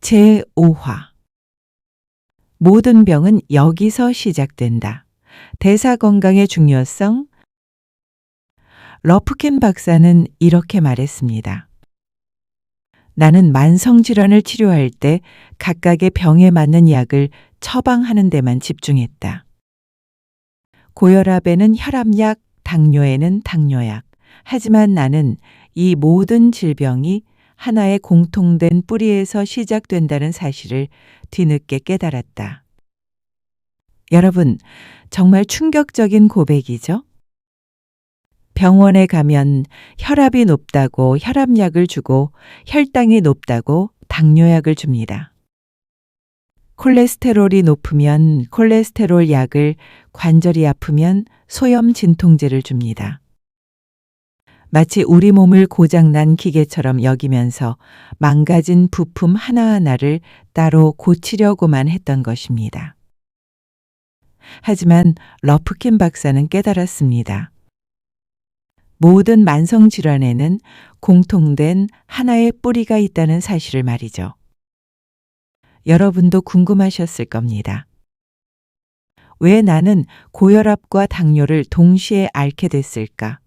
제5화 모든 병은 여기서 시작된다. 대사 건강의 중요성. 러프킨 박사는 이렇게 말했습니다. 나는 만성질환을 치료할 때 각각의 병에 맞는 약을 처방하는 데만 집중했다. 고혈압에는 혈압약, 당뇨에는 당뇨약. 하지만 나는 이 모든 질병이 하나의 공통된 뿌리에서 시작된다는 사실을 뒤늦게 깨달았다. 여러분, 정말 충격적인 고백이죠? 병원에 가면 혈압이 높다고 혈압약을 주고 혈당이 높다고 당뇨약을 줍니다. 콜레스테롤이 높으면 콜레스테롤 약을, 관절이 아프면 소염 진통제를 줍니다. 마치 우리 몸을 고장난 기계처럼 여기면서 망가진 부품 하나하나를 따로 고치려고만 했던 것입니다. 하지만 러프킨 박사는 깨달았습니다. 모든 만성질환에는 공통된 하나의 뿌리가 있다는 사실을 말이죠. 여러분도 궁금하셨을 겁니다. 왜 나는 고혈압과 당뇨를 동시에 앓게 됐을까?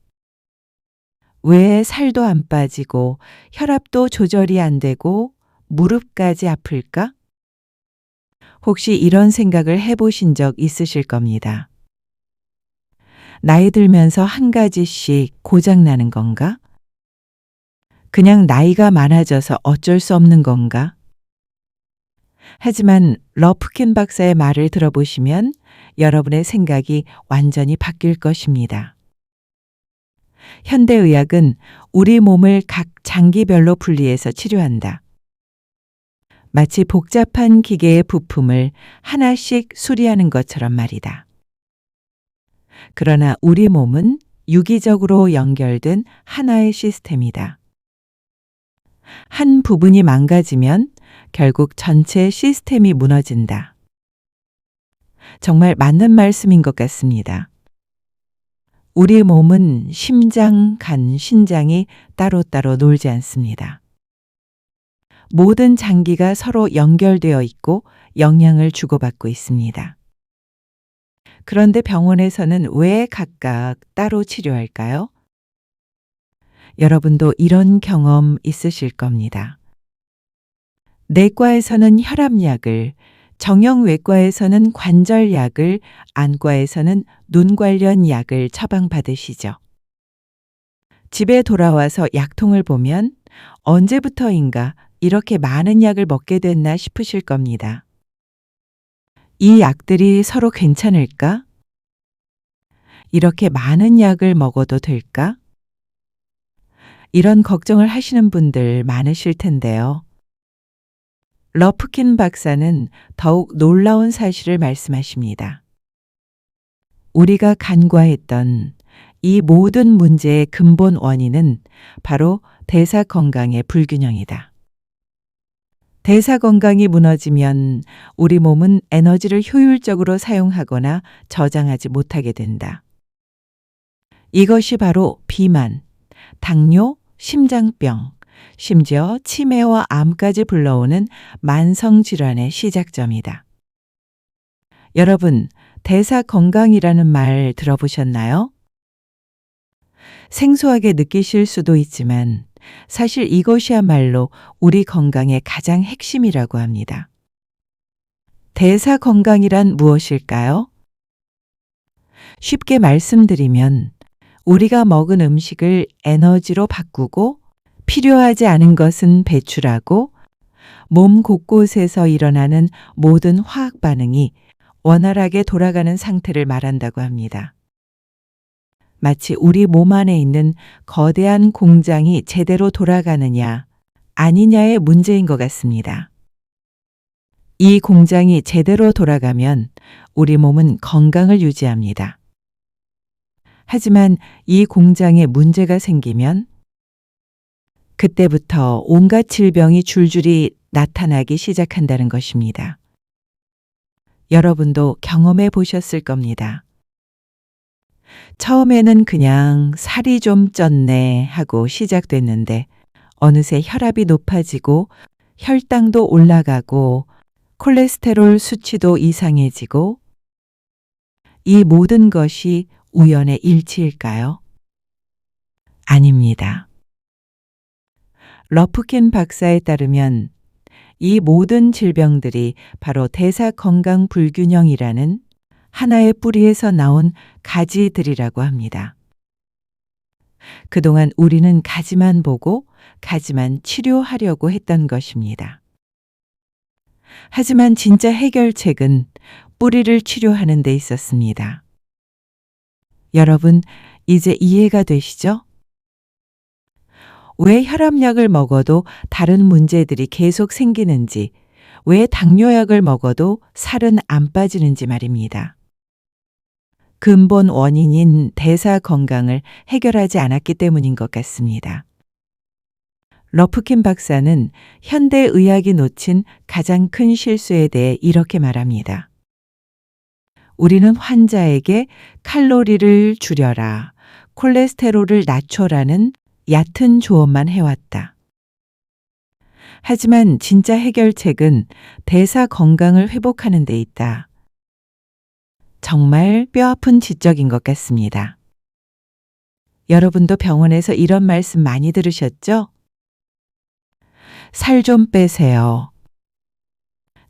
왜 살도 안 빠지고 혈압도 조절이 안 되고 무릎까지 아플까? 혹시 이런 생각을 해보신 적 있으실 겁니다. 나이 들면서 한 가지씩 고장나는 건가? 그냥 나이가 많아져서 어쩔 수 없는 건가? 하지만 러프킨 박사의 말을 들어보시면 여러분의 생각이 완전히 바뀔 것입니다. 현대의학은 우리 몸을 각 장기별로 분리해서 치료한다. 마치 복잡한 기계의 부품을 하나씩 수리하는 것처럼 말이다. 그러나 우리 몸은 유기적으로 연결된 하나의 시스템이다. 한 부분이 망가지면 결국 전체 시스템이 무너진다. 정말 맞는 말씀인 것 같습니다. 우리 몸은 심장, 간, 신장이 따로따로 놀지 않습니다. 모든 장기가 서로 연결되어 있고 영향을 주고받고 있습니다. 그런데 병원에서는 왜 각각 따로 치료할까요? 여러분도 이런 경험 있으실 겁니다. 내과에서는 혈압약을, 정형외과에서는 관절약을, 안과에서는 눈 관련 약을 처방받으시죠. 집에 돌아와서 약통을 보면 언제부터인가 이렇게 많은 약을 먹게 됐나 싶으실 겁니다. 이 약들이 서로 괜찮을까? 이렇게 많은 약을 먹어도 될까? 이런 걱정을 하시는 분들 많으실 텐데요. 러프킨 박사는 더욱 놀라운 사실을 말씀하십니다. 우리가 간과했던 이 모든 문제의 근본 원인은 바로 대사 건강의 불균형이다. 대사 건강이 무너지면 우리 몸은 에너지를 효율적으로 사용하거나 저장하지 못하게 된다. 이것이 바로 비만, 당뇨, 심장병, 심지어 치매와 암까지 불러오는 만성질환의 시작점이다. 여러분, 대사 건강이라는 말 들어보셨나요? 생소하게 느끼실 수도 있지만 사실 이것이야말로 우리 건강의 가장 핵심이라고 합니다. 대사 건강이란 무엇일까요? 쉽게 말씀드리면 우리가 먹은 음식을 에너지로 바꾸고 필요하지 않은 것은 배출하고 몸 곳곳에서 일어나는 모든 화학 반응이 원활하게 돌아가는 상태를 말한다고 합니다. 마치 우리 몸 안에 있는 거대한 공장이 제대로 돌아가느냐, 아니냐의 문제인 것 같습니다. 이 공장이 제대로 돌아가면 우리 몸은 건강을 유지합니다. 하지만 이 공장에 문제가 생기면 그때부터 온갖 질병이 줄줄이 나타나기 시작한다는 것입니다. 여러분도 경험해 보셨을 겁니다. 처음에는 그냥 살이 좀 쪘네 하고 시작됐는데 어느새 혈압이 높아지고 혈당도 올라가고 콜레스테롤 수치도 이상해지고 이 모든 것이 우연의 일치일까요? 아닙니다. 러프킨 박사에 따르면 이 모든 질병들이 바로 대사건강 불균형이라는 하나의 뿌리에서 나온 가지들이라고 합니다. 그동안 우리는 가지만 보고 가지만 치료하려고 했던 것입니다. 하지만 진짜 해결책은 뿌리를 치료하는 데 있었습니다. 여러분, 이제 이해가 되시죠? 왜 혈압약을 먹어도 다른 문제들이 계속 생기는지, 왜 당뇨약을 먹어도 살은 안 빠지는지 말입니다. 근본 원인인 대사 건강을 해결하지 않았기 때문인 것 같습니다. 러프킨 박사는 현대의학이 놓친 가장 큰 실수에 대해 이렇게 말합니다. 우리는 환자에게 칼로리를 줄여라, 콜레스테롤을 낮춰라는 얕은 조언만 해왔다. 하지만 진짜 해결책은 대사 건강을 회복하는 데 있다. 정말 뼈아픈 지적인 것 같습니다. 여러분도 병원에서 이런 말씀 많이 들으셨죠? 살 좀 빼세요.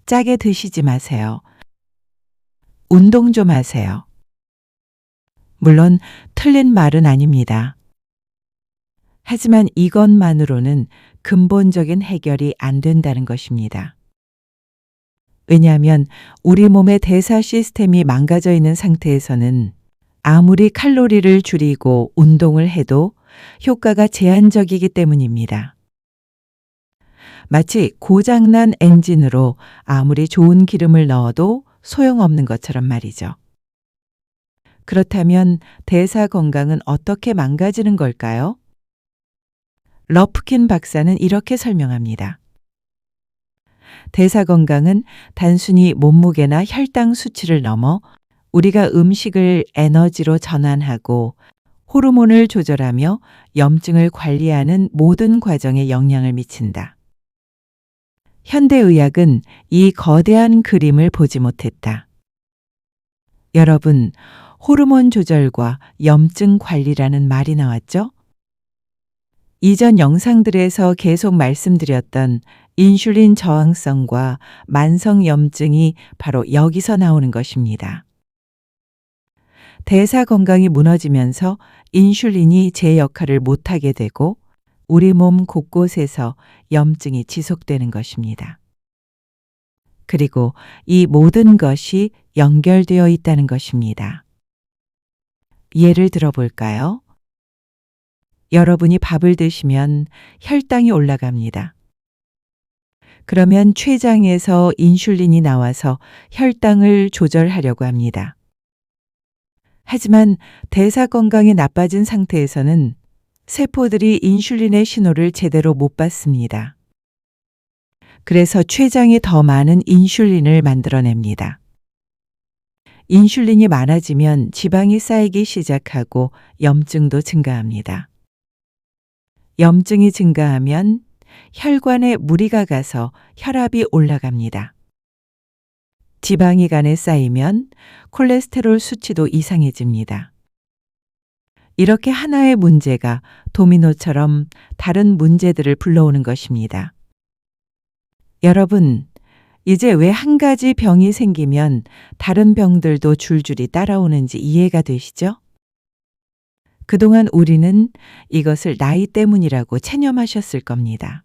짜게 드시지 마세요. 운동 좀 하세요. 물론 틀린 말은 아닙니다. 하지만 이것만으로는 근본적인 해결이 안 된다는 것입니다. 왜냐하면 우리 몸의 대사 시스템이 망가져 있는 상태에서는 아무리 칼로리를 줄이고 운동을 해도 효과가 제한적이기 때문입니다. 마치 고장난 엔진으로 아무리 좋은 기름을 넣어도 소용없는 것처럼 말이죠. 그렇다면 대사 건강은 어떻게 망가지는 걸까요? 러프킨 박사는 이렇게 설명합니다. 대사 건강은 단순히 몸무게나 혈당 수치를 넘어 우리가 음식을 에너지로 전환하고 호르몬을 조절하며 염증을 관리하는 모든 과정에 영향을 미친다. 현대의학은 이 거대한 그림을 보지 못했다. 여러분, 호르몬 조절과 염증 관리라는 말이 나왔죠? 이전 영상들에서 계속 말씀드렸던 인슐린 저항성과 만성 염증이 바로 여기서 나오는 것입니다. 대사 건강이 무너지면서 인슐린이 제 역할을 못하게 되고 우리 몸 곳곳에서 염증이 지속되는 것입니다. 그리고 이 모든 것이 연결되어 있다는 것입니다. 예를 들어볼까요? 여러분이 밥을 드시면 혈당이 올라갑니다. 그러면 췌장에서 인슐린이 나와서 혈당을 조절하려고 합니다. 하지만 대사 건강이 나빠진 상태에서는 세포들이 인슐린의 신호를 제대로 못 받습니다. 그래서 췌장이 더 많은 인슐린을 만들어냅니다. 인슐린이 많아지면 지방이 쌓이기 시작하고 염증도 증가합니다. 염증이 증가하면 혈관에 무리가 가서 혈압이 올라갑니다. 지방이 간에 쌓이면 콜레스테롤 수치도 이상해집니다. 이렇게 하나의 문제가 도미노처럼 다른 문제들을 불러오는 것입니다. 여러분, 이제 왜 한 가지 병이 생기면 다른 병들도 줄줄이 따라오는지 이해가 되시죠? 그동안 우리는 이것을 나이 때문이라고 체념하셨을 겁니다.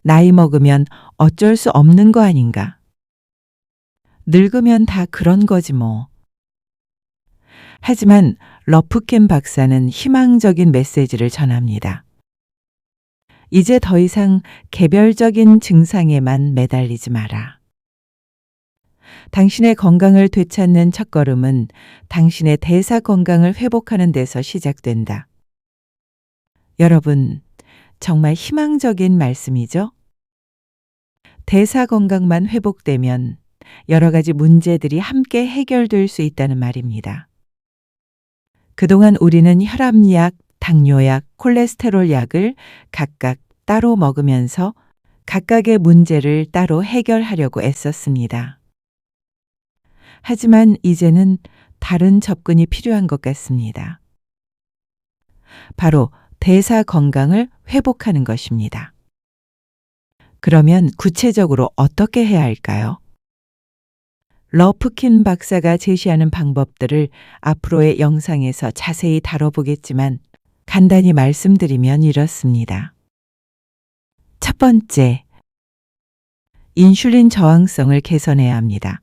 나이 먹으면 어쩔 수 없는 거 아닌가? 늙으면 다 그런 거지 뭐. 하지만 러프킨 박사는 희망적인 메시지를 전합니다. 이제 더 이상 개별적인 증상에만 매달리지 마라. 당신의 건강을 되찾는 첫걸음은 당신의 대사 건강을 회복하는 데서 시작된다. 여러분, 정말 희망적인 말씀이죠? 대사 건강만 회복되면 여러 가지 문제들이 함께 해결될 수 있다는 말입니다. 그동안 우리는 혈압약, 당뇨약, 콜레스테롤 약을 각각 따로 먹으면서 각각의 문제를 따로 해결하려고 애썼습니다. 하지만 이제는 다른 접근이 필요한 것 같습니다. 바로 대사 건강을 회복하는 것입니다. 그러면 구체적으로 어떻게 해야 할까요? 러프킨 박사가 제시하는 방법들을 앞으로의 영상에서 자세히 다뤄보겠지만 간단히 말씀드리면 이렇습니다. 첫 번째, 인슐린 저항성을 개선해야 합니다.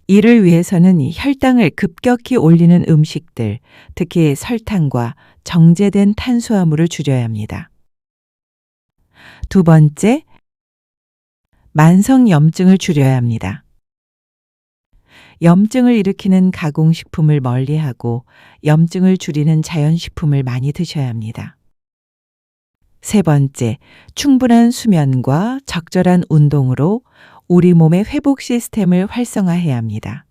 이를 위해서는 혈당을 급격히 올리는 음식들, 특히 설탕과 정제된 탄수화물을 줄여야 합니다. 두 번째, 만성 염증을 줄여야 합니다. 염증을 일으키는 가공식품을 멀리하고 염증을 줄이는 자연식품을 많이 드셔야 합니다. 세 번째, 충분한 수면과 적절한 운동으로 우리 몸의 회복 시스템을 활성화해야 합니다.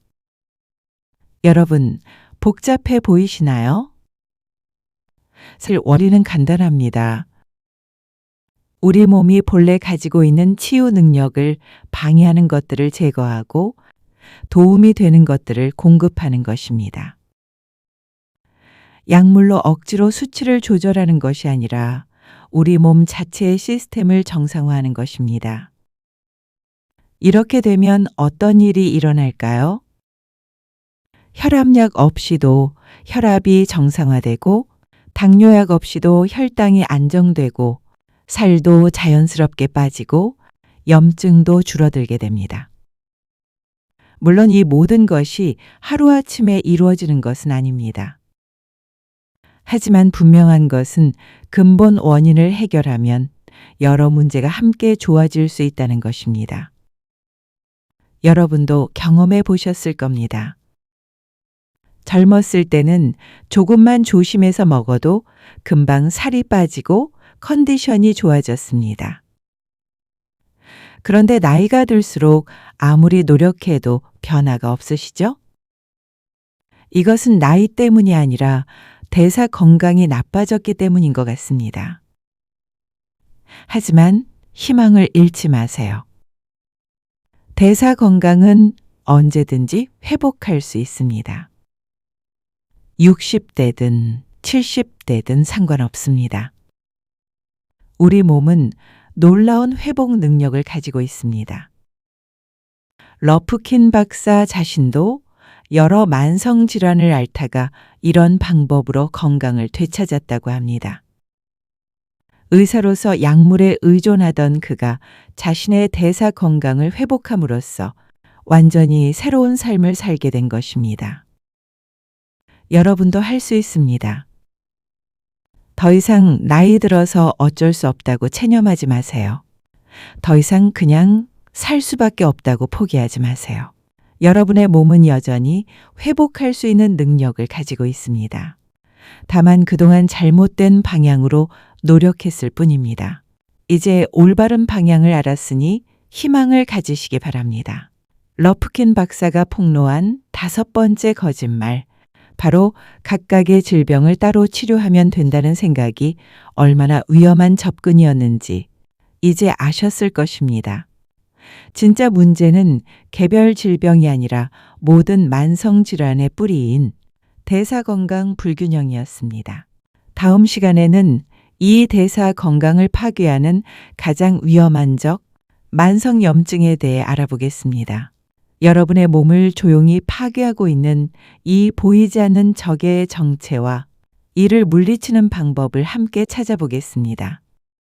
여러분, 복잡해 보이시나요? 사실 원리는 간단합니다. 우리 몸이 본래 가지고 있는 치유 능력을 방해하는 것들을 제거하고 도움이 되는 것들을 공급하는 것입니다. 약물로 억지로 수치를 조절하는 것이 아니라 우리 몸 자체의 시스템을 정상화하는 것입니다. 이렇게 되면 어떤 일이 일어날까요? 혈압약 없이도 혈압이 정상화되고 당뇨약 없이도 혈당이 안정되고 살도 자연스럽게 빠지고 염증도 줄어들게 됩니다. 물론 이 모든 것이 하루아침에 이루어지는 것은 아닙니다. 하지만 분명한 것은 근본 원인을 해결하면 여러 문제가 함께 좋아질 수 있다는 것입니다. 여러분도 경험해 보셨을 겁니다. 젊었을 때는 조금만 조심해서 먹어도 금방 살이 빠지고 컨디션이 좋아졌습니다. 그런데 나이가 들수록 아무리 노력해도 변화가 없으시죠? 이것은 나이 때문이 아니라 대사 건강이 나빠졌기 때문인 것 같습니다. 하지만 희망을 잃지 마세요. 대사 건강은 언제든지 회복할 수 있습니다. 60대든 70대든 상관없습니다. 우리 몸은 놀라운 회복 능력을 가지고 있습니다. 러프킨 박사 자신도 여러 만성 질환을 앓다가 이런 방법으로 건강을 되찾았다고 합니다. 의사로서 약물에 의존하던 그가 자신의 대사 건강을 회복함으로써 완전히 새로운 삶을 살게 된 것입니다. 여러분도 할 수 있습니다. 더 이상 나이 들어서 어쩔 수 없다고 체념하지 마세요. 더 이상 그냥 살 수밖에 없다고 포기하지 마세요. 여러분의 몸은 여전히 회복할 수 있는 능력을 가지고 있습니다. 다만 그동안 잘못된 방향으로 노력했을 뿐입니다. 이제 올바른 방향을 알았으니 희망을 가지시기 바랍니다. 러프킨 박사가 폭로한 5번째 거짓말, 바로 각각의 질병을 따로 치료하면 된다는 생각이 얼마나 위험한 접근이었는지 이제 아셨을 것입니다. 진짜 문제는 개별 질병이 아니라 모든 만성 질환의 뿌리인 대사 건강 불균형이었습니다. 다음 시간에는 이 대사 건강을 파괴하는 가장 위험한 적, 만성 염증에 대해 알아보겠습니다. 여러분의 몸을 조용히 파괴하고 있는 이 보이지 않는 적의 정체와 이를 물리치는 방법을 함께 찾아보겠습니다.